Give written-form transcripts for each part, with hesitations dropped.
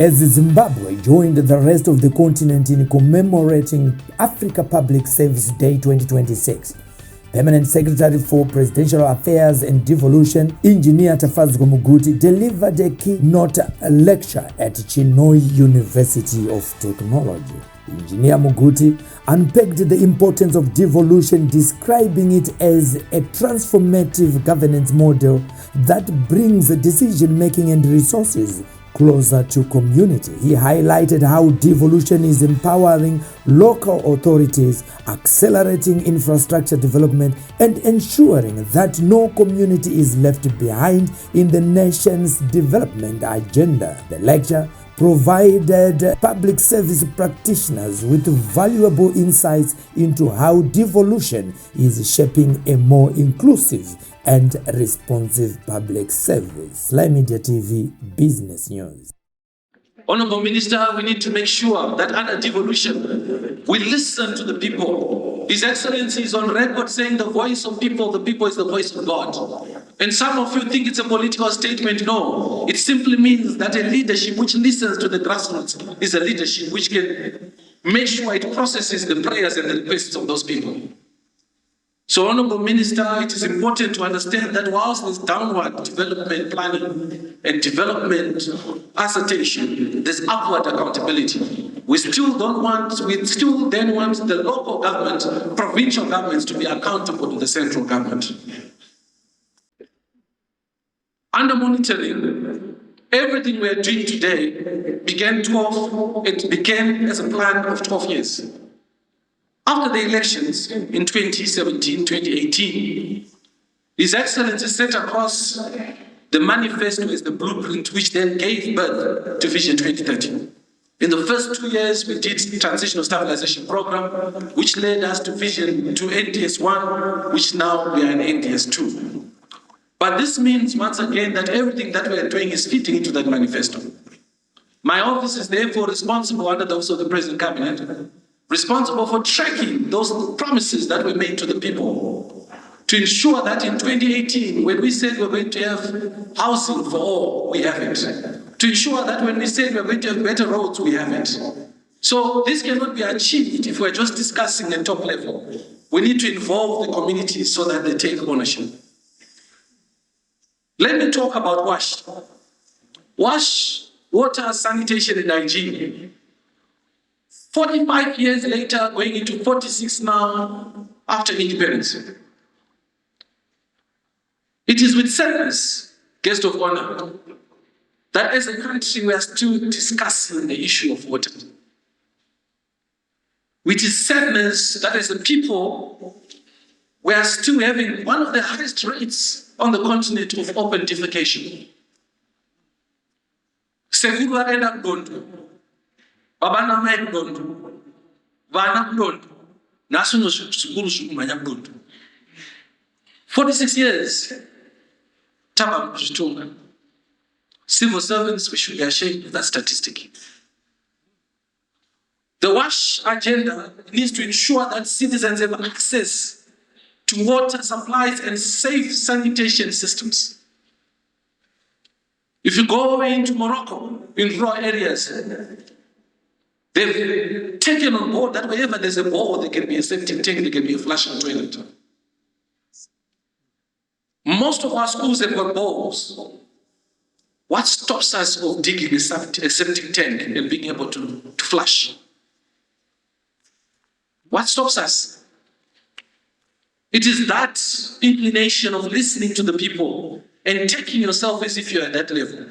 as Zimbabwe joined the rest of the continent in commemorating Africa Public Service Day 2026. Permanent Secretary for Presidential Affairs and Devolution, Engineer Tafazgo Muguti, delivered a keynote lecture at Chinhoyi University of Technology. Engineer Muguti unpacked the importance of devolution, describing it as a transformative governance model that brings decision-making and resources closer to community. He highlighted how devolution is empowering local authorities, accelerating infrastructure development, and ensuring that no community is left behind in the nation's development agenda. The lecture provided public service practitioners with valuable insights into how devolution is shaping a more inclusive and responsive public service. SlyMedia TV Business News. Honorable Minister, we need to make sure that under devolution, we listen to the people. His Excellency is on record saying the voice of people, the people is the voice of God. And some of you think it's a political statement. No, it simply means that a leadership which listens to the grassroots is a leadership which can make sure it processes the prayers and the requests of those people. So, Honorable Minister, it is important to understand that whilst there's downward development planning and development assertion, there's upward accountability. We still then want the local government, provincial governments to be accountable to the central government. Under monitoring, everything we are doing today began as a plan of 12 years. After the elections in 2017, 2018, His Excellency set across the manifesto as the blueprint which then gave birth to Vision 2030. In the first 2 years, we did the Transitional Stabilization Program, which led us to Vision to NDS 1, which now we are in NDS 2. But this means, once again, that everything that we are doing is fitting into that manifesto. My office is therefore responsible, under the office of the President Cabinet, responsible for tracking those promises that were made to the people, to ensure that in 2018, when we said we're going to have housing for all, we have it. To ensure that when we said we're going to have better roads, we have it. So this cannot be achieved if we're just discussing at top level. We need to involve the community so that they take ownership. Let me talk about WASH. WASH, water, sanitation and hygiene. 45 years later, going into 46 now, after independence. It is with sadness, guest of honor, that as a country we are still discussing the issue of water. With its sadness that as a people, we are still having one of the highest rates on the continent of open defecation. Sekuru enda kudondo, baba na mai kudondo, vana kudondo, naso sukuru sukumanya kudondo. 46 years, taba kujitunga. Civil servants, we should be ashamed of that statistic. The WASH agenda needs to ensure that citizens have access to water supplies and safe sanitation systems. If you go into Morocco, in rural areas, they've taken on board that wherever there's a bore, there can be a septic tank, there can be a flushing toilet. Most of our schools have got bores. What stops us of digging a septic tank and being able to flush? What stops us? It is that inclination of listening to the people and taking yourself as if you're at that level.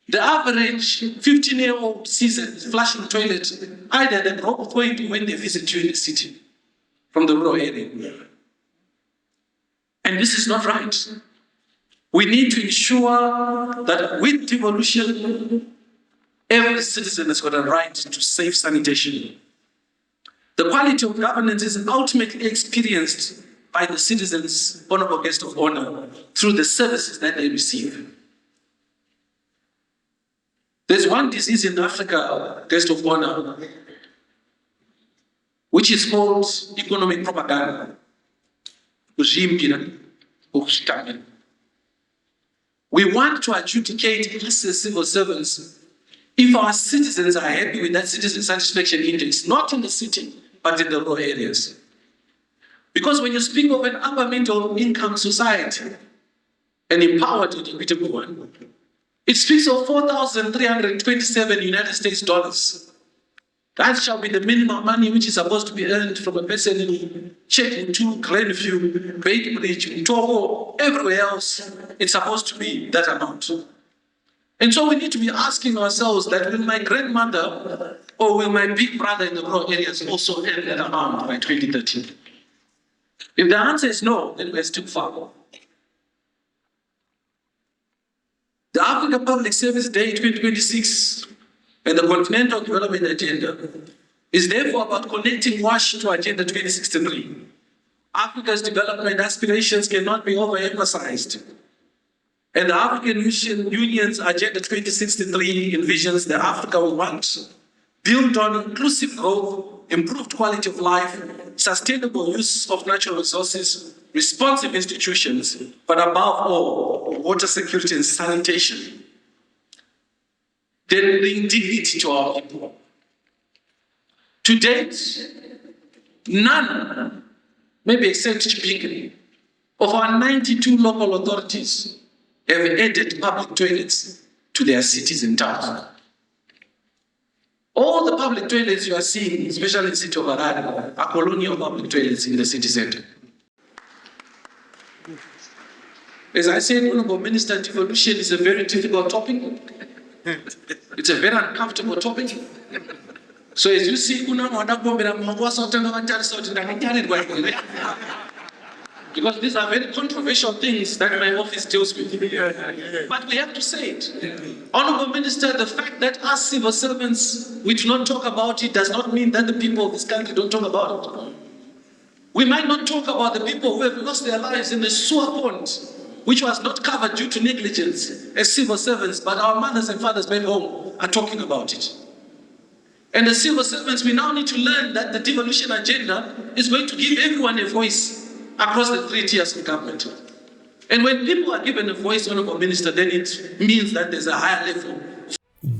The average 15-year-old sees a flushing toilet either at the drop point when they visit you in the city from the rural area. And this is not right. We need to ensure that with devolution, every citizen has got a right to safe sanitation. The quality of governance is ultimately experienced by the citizens, honorable guest of honor, through the services that they receive. There's one disease in Africa, guest of honor, which is called economic propaganda. We want to adjudicate us as civil servants if our citizens are happy with that citizen satisfaction index, not in the city, but in the rural areas. Because when you speak of an upper middle income society, an empowered and equitable one, it speaks of 4,327 United States dollars. That shall be the minimum money which is supposed to be earned from a person in Chepintu, Glenview, Baitbridge, Togo, everywhere else. It's supposed to be that amount. And so we need to be asking ourselves that will my grandmother or will my big brother in the rural areas also earn that amount by 2030? If the answer is no, then we're still far. The Africa Public Service Day 2026 and the Continental Development Agenda is therefore about connecting WASH to Agenda 2063. Africa's development aspirations cannot be overemphasized. And the African Union's Agenda 2063 envisions the Africa we want, built on inclusive growth, improved quality of life, sustainable use of natural resources, responsive institutions, but above all, water security and sanitation. Then bring dignity to our people. To date, none, maybe except Chipinge, of our 92 local authorities have added public toilets to their cities and towns. All the public toilets you are seeing, especially in the city of Harare, are colonial public toilets in the city center. As I said, Honorable Minister, devolution is a very difficult topic. It's a very uncomfortable topic. So as you see, because these are very controversial things that my office deals with. But we have to say it. Honorable Minister, the fact that us civil servants, we do not talk about it does not mean that the people of this country don't talk about it. We might not talk about the people who have lost their lives in the sewer pond, which was not covered due to negligence as civil servants, but our mothers and fathers back home are talking about it. And as civil servants, we now need to learn that the devolution agenda is going to give everyone a voice across the 3 tiers of government. And when people are given a voice, Honorable Minister, then it means that there's a higher level.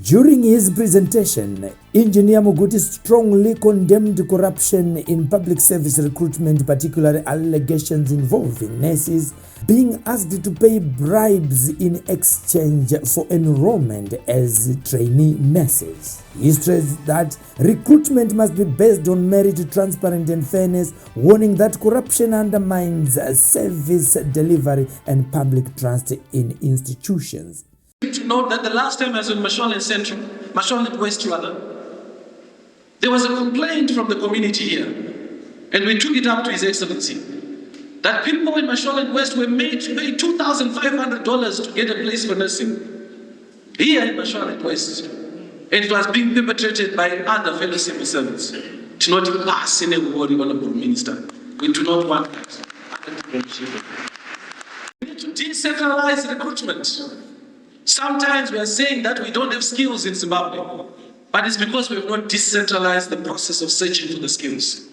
During his presentation, Engineer Muguti strongly condemned corruption in public service recruitment, particularly allegations involving nurses being asked to pay bribes in exchange for enrollment as trainee nurses. He stressed that recruitment must be based on merit, transparent and fairness, warning that corruption undermines service delivery and public trust in institutions. To note that the last time I was in Mashonaland West rather, there was a complaint from the community here, and we took it up to His Excellency, that people in Mashonaland West were made to pay $2,500 to get a place for nursing here in Mashonaland West, and it was being perpetrated by other fellow civil servants. To not pass in a word, Honorable Minister. We do not want that. We need to decentralize recruitment. Sometimes we are saying that we don't have skills in Zimbabwe, but it's because we have not decentralized the process of searching for the skills.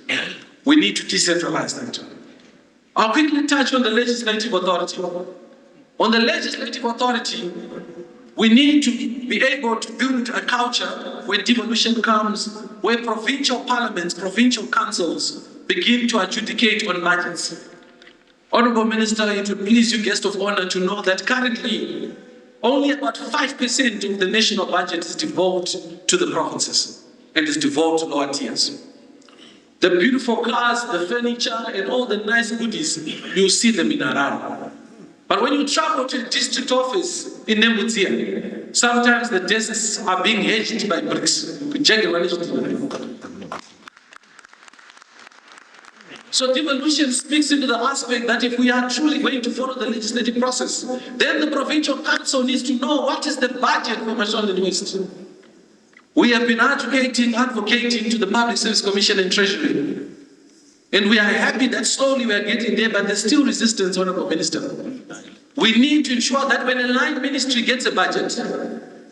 We need to decentralize that. I'll quickly touch on the legislative authority. On the legislative authority, we need to be able to build a culture where devolution comes, where provincial parliaments, provincial councils begin to adjudicate on budgets. Honorable Minister, it would please you, guest of honor, to know that currently only about 5% of the national budget is devolved to the provinces and is devolved to lower tiers. The beautiful cars, the furniture, and all the nice goodies, you see them in Harare. But when you travel to the district office in Nembutia, sometimes the desks are being hedged by bricks. So devolution speaks into the aspect that if we are truly going to follow the legislative process, then the provincial council needs to know what is the budget for Mashonaland West. We have been advocating to the Public Service Commission and Treasury. And we are happy that slowly we are getting there, but there's still resistance, Honorable Minister. We need to ensure that when a line ministry gets a budget,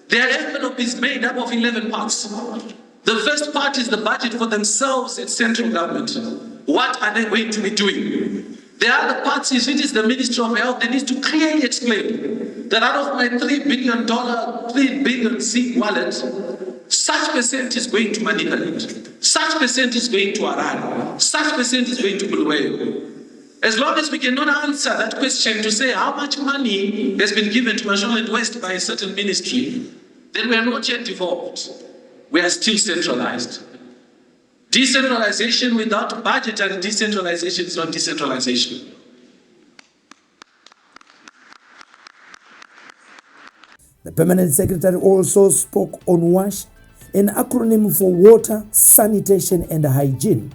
their envelope is made up of 11 parts. The first part is the budget for themselves at central government. What are they going to be doing? There are the parties, which is the Ministry of Health, they need to clearly explain that out of my $3 billion SIG wallet, such percent is going to Manicaland, such percent is going to Harare, such percent is going to Bulawayo. As long as we cannot answer that question to say how much money has been given to Mashonaland West by a certain ministry, then we are not yet devolved. We are still centralized. Decentralization without budgetary decentralization is not decentralization. The Permanent Secretary also spoke on WASH, an acronym for Water, Sanitation and Hygiene.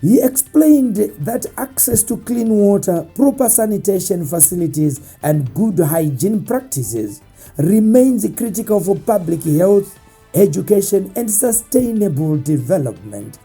He explained that access to clean water, proper sanitation facilities and good hygiene practices remains critical for public health, education and sustainable development.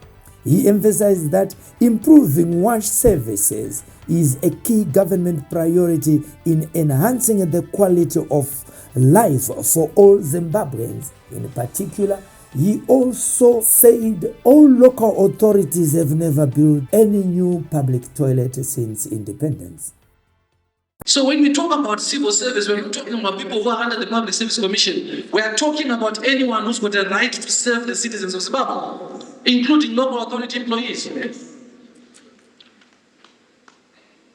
He emphasized that improving WASH services is a key government priority in enhancing the quality of life for all Zimbabweans. In particular, he also said all local authorities have never built any new public toilet since independence. So when we talk about civil service, we're not talking about people who are under the Public Service Commission. We are talking about anyone who's got a right to serve the citizens of Zimbabwe, including local authority employees.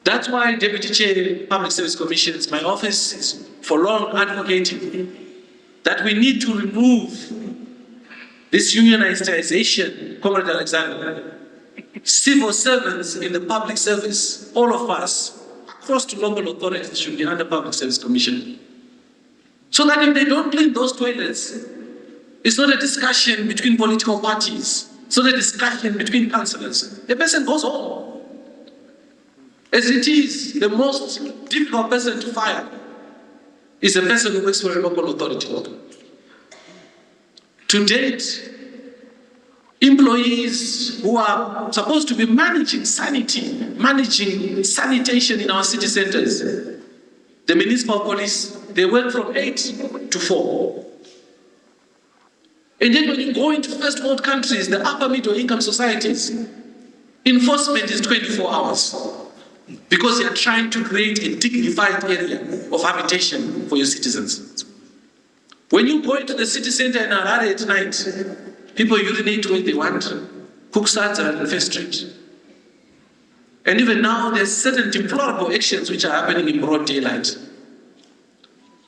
That's why Deputy Chair Public Service Commissions, my office is for long advocating that we need to remove this unionization, Comrade Alexander. Civil servants in the public service, all of us, across to local authorities should be under Public Service Commission. So that if they don't clean those toilets, it's not a discussion between political parties, it's not a discussion between councillors. The person goes home. As it is, the most difficult person to fire is a person who works for a local authority. To date, employees who are supposed to be managing sanitation in our city centers, the municipal police, they work from 8 to 4. And then when you go into first world countries, the upper middle income societies, enforcement is 24 hours because they are trying to create a dignified area of habitation for your citizens. When you go into the city center in Harare at night, people urinate where they want. Cooksites are on First Street. And even now, there's certain deplorable actions which are happening in broad daylight.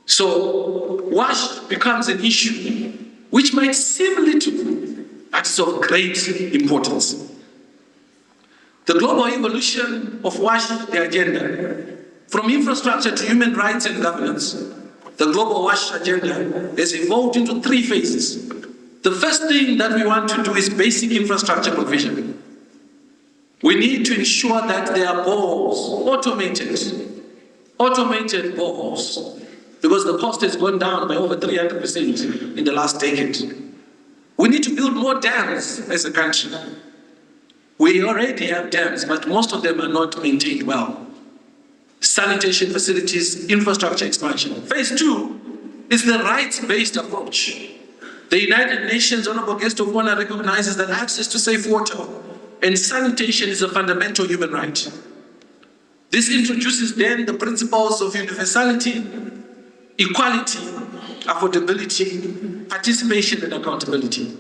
So, WASH becomes an issue which might seem little, but it's of great importance. The global evolution of WASH, the agenda, from infrastructure to human rights and governance, the global WASH agenda has evolved into 3 phases. The first thing that we want to do is basic infrastructure provision. We need to ensure that there are boreholes, automated boreholes, because the cost has gone down by over 300% in the last decade. We need to build more dams as a country. We already have dams, but most of them are not maintained well. Sanitation facilities, infrastructure expansion. Phase 2 is the rights-based approach. The United Nations Honorable Guest of Honor recognizes that access to safe water and sanitation is a fundamental human right. This introduces then the principles of universality, equality, affordability, participation and accountability.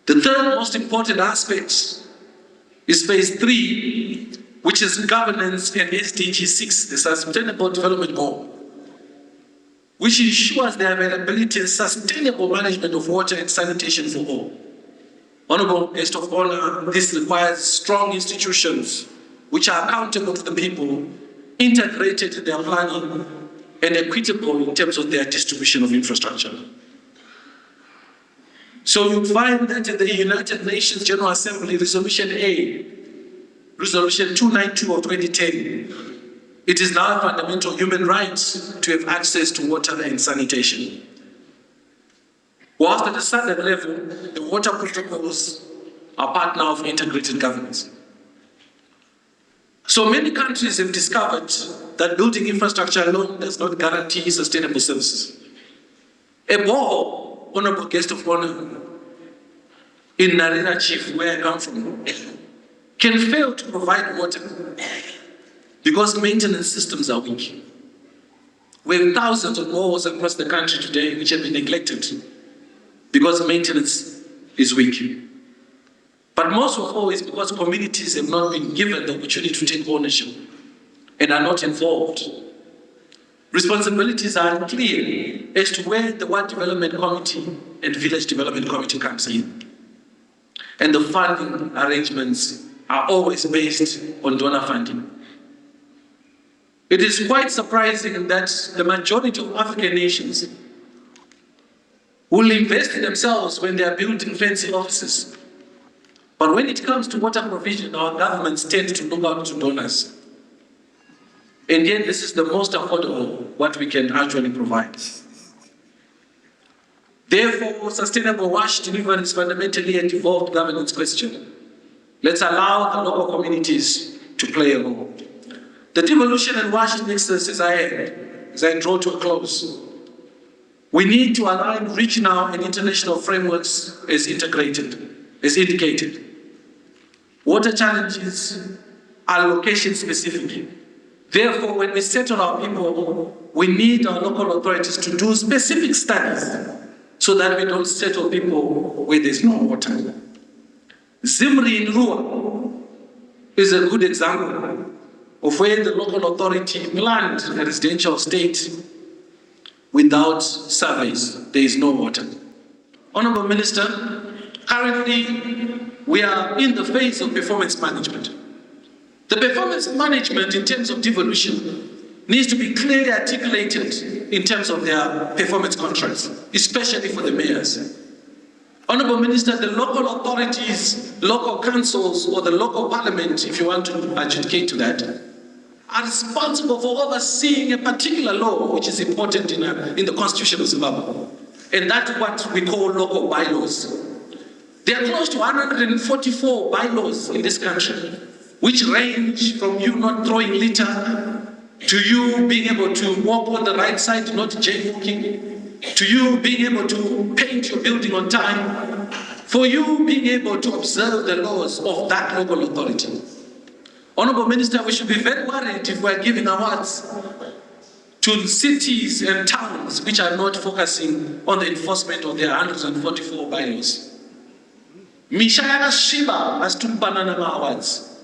The third most important aspect is phase 3, which is governance and SDG 6, the Sustainable Development Goal, which ensures the availability and sustainable management of water and sanitation for all. Honorable Guest of Honor, this requires strong institutions which are accountable to the people, integrated in their planning, and equitable in terms of their distribution of infrastructure. So you find that in the United Nations General Assembly, Resolution A, Resolution 292 of 2010, it is now a fundamental human right to have access to water and sanitation. Whilst at the standard level, the water protocols are part now of integrated governance. So many countries have discovered that building infrastructure alone does not guarantee sustainable services. A borehole, Honorable Guest of Honor, in Narira Chief, where I come from, can fail to provide water because maintenance systems are weak. We have thousands of wells across the country today which have been neglected because maintenance is weak. But most of all is because communities have not been given the opportunity to take ownership and are not involved. Responsibilities are unclear as to where the Ward Development Committee and Village Development Committee comes in. And the funding arrangements are always based on donor funding. It is quite surprising that the majority of African nations will invest in themselves when they are building fancy offices. But when it comes to water provision, our governments tend to look out to donors. And yet this is the most affordable what we can actually provide. Therefore, sustainable wash delivery is fundamentally a devolved governance question. Let's allow the local communities to play a role. The devolution and wash nexus as I draw to a close. We need to align regional and international frameworks as indicated. Water challenges are location specific. Therefore, when we settle our people, we need our local authorities to do specific studies so that we don't settle people where there's no water. Zimri in Rua is a good example of where the local authority planned a residential estate without surveys. There is no water. Honorable Minister, currently we are in the phase of performance management. The performance management in terms of devolution needs to be clearly articulated in terms of their performance contracts, especially for the mayors. Honorable Minister, the local authorities, local councils, or the local parliament, if you want to adjudicate to that, are responsible for overseeing a particular law which is important in the Constitution of Zimbabwe. And that's what we call local bylaws. There are close to 144 bylaws in this country, which range from you not throwing litter, to you being able to walk on the right side, not jaywalking, to you being able to paint your building on time, for you being able to observe the laws of that local authority. Honorable Minister, we should be very worried if we are giving awards to cities and towns which are not focusing on the enforcement of their 144 bylaws. Misha yakasviba asitukupanana ma-awards.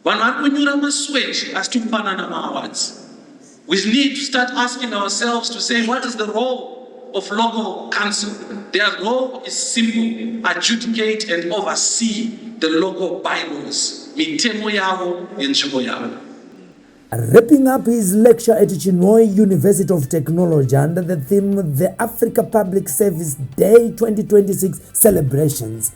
Vanhu vari kunyura masweji asitukupanana ma-awards. We need to start asking ourselves to say, what is the role of local council? Their role is simple: adjudicate and oversee the local bylaws. Wrapping up his lecture at Chinhoyi University of Technology under the theme The Africa Public Service Day 2026 Celebrations,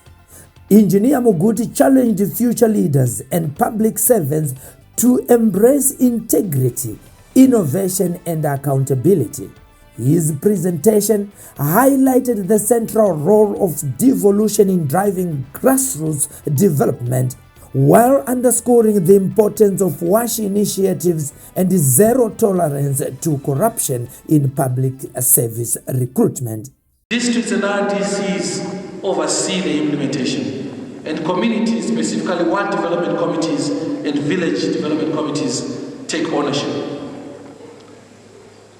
Engineer Muguti challenged future leaders and public servants to embrace integrity, innovation, and accountability. His presentation highlighted the central role of devolution in driving grassroots development, while underscoring the importance of WASH initiatives and zero tolerance to corruption in public service recruitment. Districts and RDCs oversee the implementation, and communities, specifically ward development committees and village development committees, take ownership.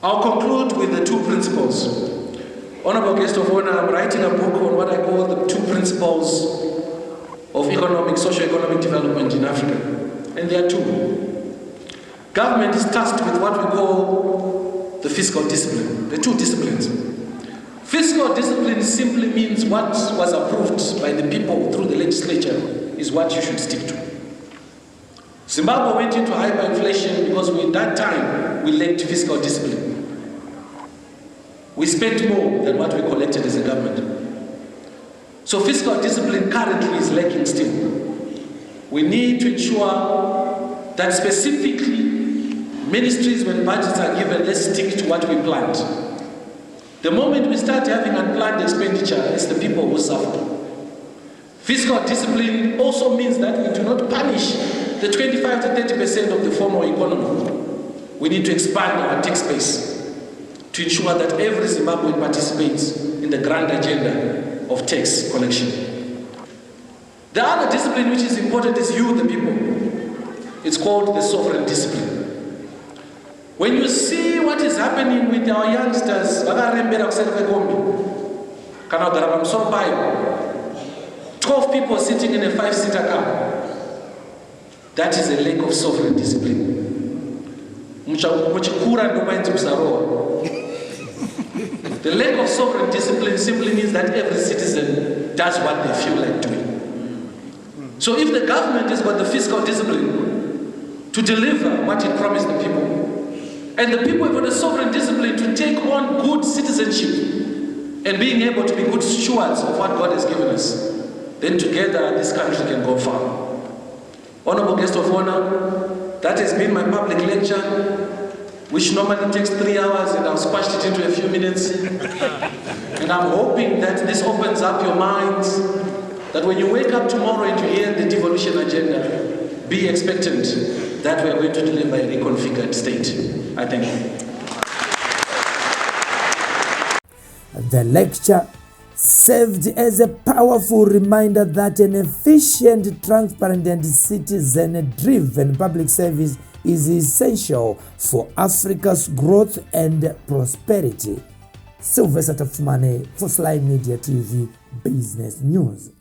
I'll conclude with the two principles. Honorable Guest of Honor, I'm writing a book on what I call the two principles of socio-economic development in Africa. And there are two. Government is tasked with what we call the fiscal discipline, the two disciplines. Fiscal discipline simply means what was approved by the people through the legislature is what you should stick to. Zimbabwe went into hyperinflation because at that time we lacked fiscal discipline. We spent more than what we collected as a government. So fiscal discipline currently is lacking still. We need to ensure that specifically ministries, when budgets are given, let's stick to what we planned. The moment we start having unplanned expenditure, it's the people who suffer. Fiscal discipline also means that we do not punish the 25 to 30% of the formal economy. We need to expand our tax base to ensure that every Zimbabwean participates in the grand agenda of tax collection. The other discipline which is important is you, the people. It's called the sovereign discipline. When you see what is happening with our youngsters, 12 people sitting in a 5-seater car, that is a lack of sovereign discipline. The lack of sovereign discipline simply means that every citizen does what they feel like doing. So if the government has got the fiscal discipline to deliver what it promised the people, and the people have got the sovereign discipline to take on good citizenship and being able to be good stewards of what God has given us, then together this country can go far. Honorable guest of honor, that has been my public lecture, which normally takes 3 hours, and I've squashed it into a few minutes. And I'm hoping that this opens up your minds, that when you wake up tomorrow and you hear the devolution agenda, be expectant that we are going to deliver a reconfigured state. I thank you. The lecture served as a powerful reminder that an efficient, transparent, and citizen-driven public service is essential for Africa's growth and prosperity. Sylvester Tafumane for Sly Media TV Business News.